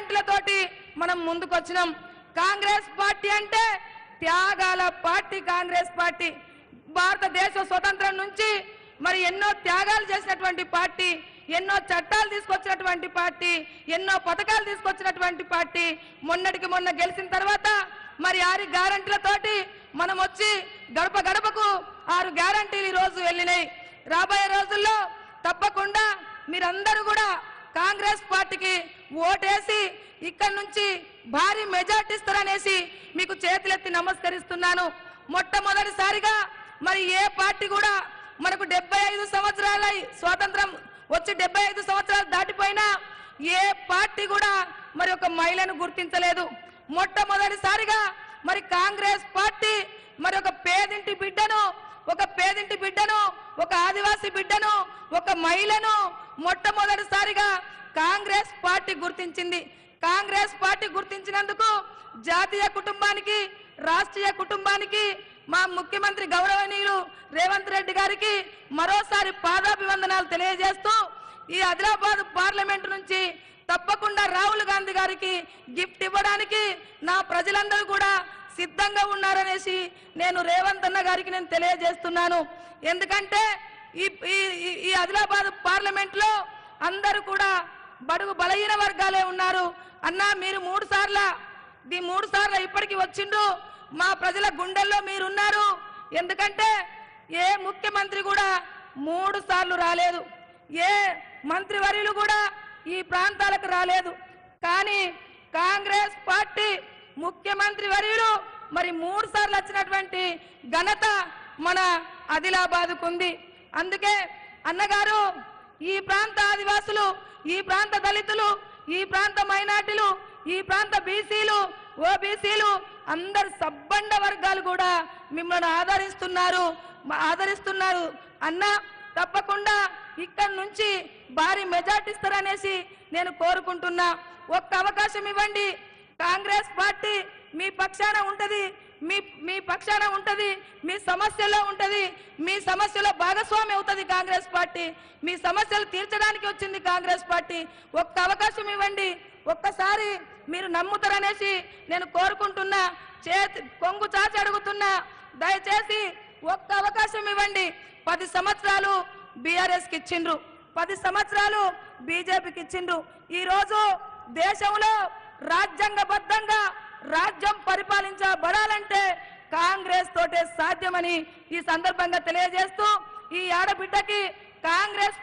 గ్యారెంటీలతోటి మనం ముందుకొచ్చినాం. కాంగ్రెస్ పార్టీ అంటే త్యాగాల పార్టీ. కాంగ్రెస్ పార్టీ భారతదేశ స్వతంత్రం నుంచి మరి ఎన్నో త్యాగాలు చేసినటువంటి పార్టీ, ఎన్నో చట్టాలు తీసుకొచ్చినటువంటి పార్టీ, ఎన్నో పథకాలు తీసుకొచ్చినటువంటి పార్టీ. మొన్నటికి మొన్న గెలిచిన తర్వాత మరి 6 గ్యారెంటీలతోటి మనం వచ్చి గడప గడపకు 6 గ్యారెంటీలు ఈ రోజు వెళ్ళినాయి. రాబోయే రోజుల్లో తప్పకుండా మీరందరూ కూడా కాంగ్రెస్ పార్టీకి ఓటేసి ఇక్కడ నుంచి భారీ మెజార్టీ ఇస్తారనేసి మీకు చేతులెత్తి నమస్కరిస్తున్నాను. మొట్టమొదటిసారిగా మరి ఏ పార్టీ కూడా మనకు 75 సంవత్సరాల స్వాతంత్రం వచ్చి 75 సంవత్సరాలు దాటిపోయినా ఏ పార్టీ కూడా మరి ఒక మహిళను గుర్తించలేదు. మొట్టమొదటిసారిగా మరి కాంగ్రెస్ పార్టీ మరి ఒక పేదింటి బిడ్డను, ఒక ఆదివాసీ బిడ్డను, ఒక మహిళను మొట్టమొదటిసారిగా కాంగ్రెస్ పార్టీ గుర్తించింది. కాంగ్రెస్ పార్టీ గుర్తించినందుకు జాతీయ కుటుంబానికి, రాష్ట్రీయ కుటుంబానికి, మా ముఖ్యమంత్రి గౌరవనీయులు రేవంత్ రెడ్డి గారికి మరోసారి పాదాభివందనాలు తెలియజేస్తూ ఈ ఆదిలాబాద్ పార్లమెంట్ నుంచి తప్పకుండా రాహుల్ గాంధీ గారికి గిఫ్ట్ ఇవ్వడానికి నా ప్రజలందరూ కూడా సిద్ధంగా ఉన్నారనేసి నేను రేవంత్ అన్న గారికి నేను తెలియజేస్తున్నాను. ఎందుకంటే ఈ ఆదిలాబాద్ పార్లమెంట్ లో అందరూ కూడా బడుగు బలహీన వర్గాలే ఉన్నారు. అన్నా మీరు 3 సార్లు ఇప్పటికి వచ్చిండు. మా ప్రజల గుండెల్లో మీరున్నారు. ఎందుకంటే ఏ ముఖ్యమంత్రి కూడా 3 సార్లు రాలేదు, ఏ మంత్రివర్యులు కూడా ఈ ప్రాంతాలకు రాలేదు. కానీ కాంగ్రెస్ పార్టీ ముఖ్యమంత్రి వర్యులు మరి 3 సార్లు వచ్చినటువంటి ఘనత మన ఆదిలాబాద్కు ఉంది. అందుకే అన్నగారు ఈ ప్రాంత ఆదివాసులు, ఈ ప్రాంత దళితులు, ఈ ప్రాంత మైనార్టీలు, ఈ ప్రాంత బీసీలు, ఓబీసీలు అందరు సబ్బండ వర్గాలు కూడా మిమ్మల్ని ఆదరిస్తున్నారు అన్న. తప్పకుండా ఇక్కడ నుంచి భారీ మెజార్టీ ఇస్తారనేసి నేను కోరుకుంటున్నా. ఒక్క అవకాశం ఇవ్వండి. కాంగ్రెస్ పార్టీ మీ పక్షాన ఉంటది, మీ పక్షాన ఉంటది, మీ సమస్యలో ఉంటది, మీ సమస్యలో భాగస్వామి అవుతుంది కాంగ్రెస్ పార్టీ. మీ సమస్యలు తీర్చడానికి వచ్చింది కాంగ్రెస్ పార్టీ. ఒక్క అవకాశం ఇవ్వండి. ఒక్కసారి మీరు నమ్ముతారనేసి నేను కోరుకుంటున్నా. కొంగు చాచి అడుగుతున్నా. దయచేసి ఒక్క అవకాశం ఇవ్వండి. 10 సంవత్సరాలు బీఆర్ఎస్కి ఇచ్చిండ్రు, 10 సంవత్సరాలు బీజేపీకి ఇచ్చిండ్రు. ఈ రోజు దేశంలో రాజ్యాంగబద్ధంగా రాజ్యం పరిపాలించబడాలంటే కాంగ్రెస్ తోటే సాధ్యమని ఈ సందర్భంగా తెలియజేస్తూ ఈ ఆడబిడ్డకి కాంగ్రెస్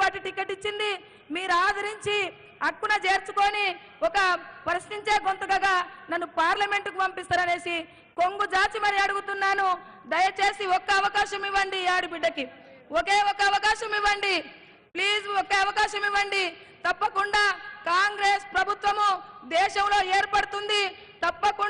పార్టీ టికెట్ ఇచ్చింది. మీరు ఆదరించి హక్కున చేర్చుకొని ఒక ప్రశ్నించే గొంతుకగా నన్ను పార్లమెంటుకు పంపిస్తారనేసి కొంగు జాచి మరి అడుగుతున్నాను. దయచేసి ఒక్క అవకాశం ఇవ్వండి. ఈ ఆడబిడ్డకి ఒకే ఒక అవకాశం ఇవ్వండి. ప్లీజ్ ఒక్క అవకాశం ఇవ్వండి. తప్పకుండా కాంగ్రెస్ ప్రభుత్వము దేశంలో ఏర్పడుతుంది. తప్పకుండా